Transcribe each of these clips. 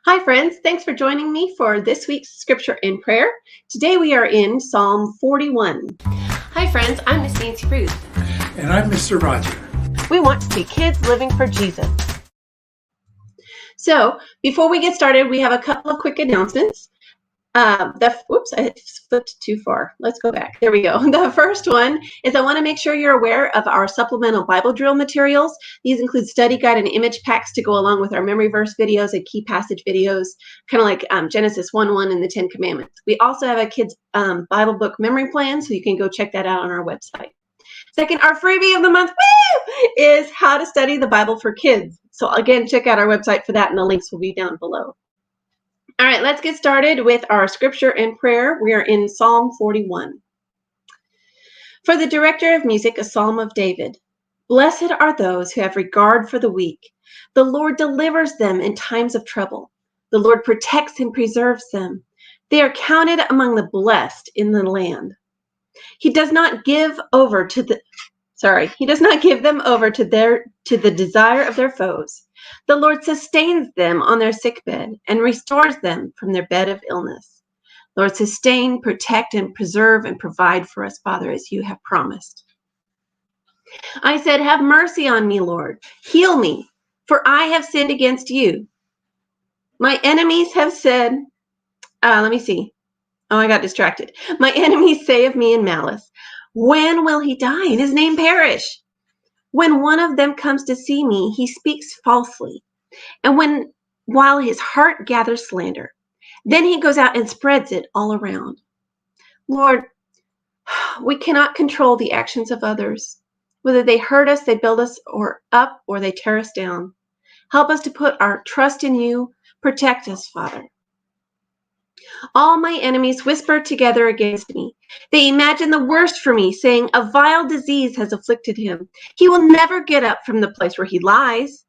Hi, friends. Thanks for joining me for this week's scripture and prayer. Today we are in Psalm 41. Hi, friends. I'm Miss Nancy Ruth. And I'm Mr. Roger. We want to be kids living for Jesus. So, before we get started, we have a couple of quick announcements. Whoops, I flipped too far. Let's go back. There we go. The first one is I want to make sure you're aware of our supplemental Bible drill materials. These include study guide and image packs to go along with our memory verse videos and key passage videos, kind of like Genesis 1:1 and the 10 Commandments. We also have a kids Bible book memory plan, so you can go check that out on our website. Second, our freebie of the month is how to study the Bible for kids. So again, check out our website for that, and the links will be down below. All right, let's get started with our scripture and prayer. We are in Psalm 41. For the director of music, a psalm of David. Blessed are those who have regard for the weak. The Lord delivers them in times of trouble. The Lord protects and preserves them. They are counted among the blessed in the land. He does not give them over to the desire of their foes. The Lord sustains them on their sickbed and restores them from their bed of illness. Lord, sustain, protect, and preserve and provide for us, Father, as you have promised. I said, have mercy on me, Lord. Heal me, for I have sinned against you. My enemies have said, let me see. Oh, I got distracted. My enemies say of me in malice, when will he die and his name perish? When one of them comes to see me, he speaks falsely. And while his heart gathers slander, then he goes out and spreads it all around. Lord, we cannot control the actions of others. Whether they hurt us, they build us up, or they tear us down. Help us to put our trust in you. Protect us, Father. All my enemies whisper together against me. They imagine the worst for me, saying, a vile disease has afflicted him. He will never get up from the place where he lies.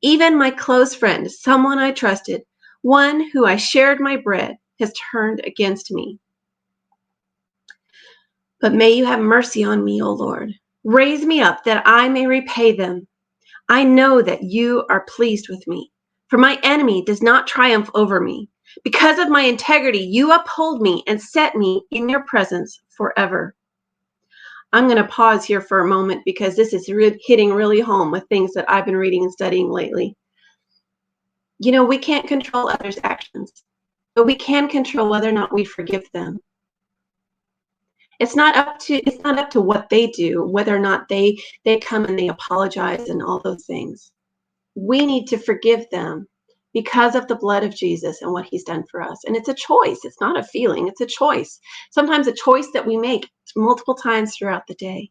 Even my close friend, someone I trusted, one who I shared my bread, has turned against me. But may you have mercy on me, O Lord. Raise me up that I may repay them. I know that you are pleased with me, for my enemy does not triumph over me. Because of my integrity, you uphold me and set me in your presence forever. I'm going to pause here for a moment because this is hitting really home with things that I've been reading and studying lately. You know, we can't control others' actions, but we can control whether or not we forgive them. It's not up to what they do, whether or not they come and they apologize and all those things. We need to forgive them because of the blood of Jesus and what he's done for us. And it's a choice. It's not a feeling. It's a choice. Sometimes a choice that we make multiple times throughout the day,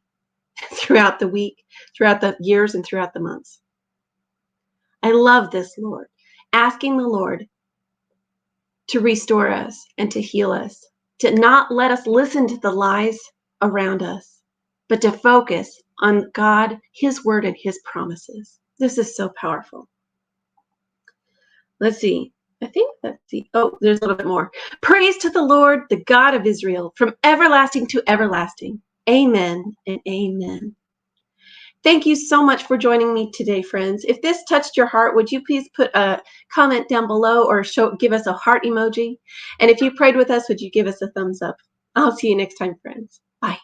throughout the week, throughout the years, and throughout the months. I love this, Lord. Asking the Lord to restore us and to heal us, to not let us listen to the lies around us, but to focus on God, his word, and his promises. This is so powerful. Let's see. Oh, there's a little bit more. Praise to the Lord, the God of Israel, from everlasting to everlasting. Amen and amen. Thank you so much for joining me today, friends. If this touched your heart, would you please put a comment down below or give us a heart emoji? And if you prayed with us, would you give us a thumbs up? I'll see you next time, friends. Bye.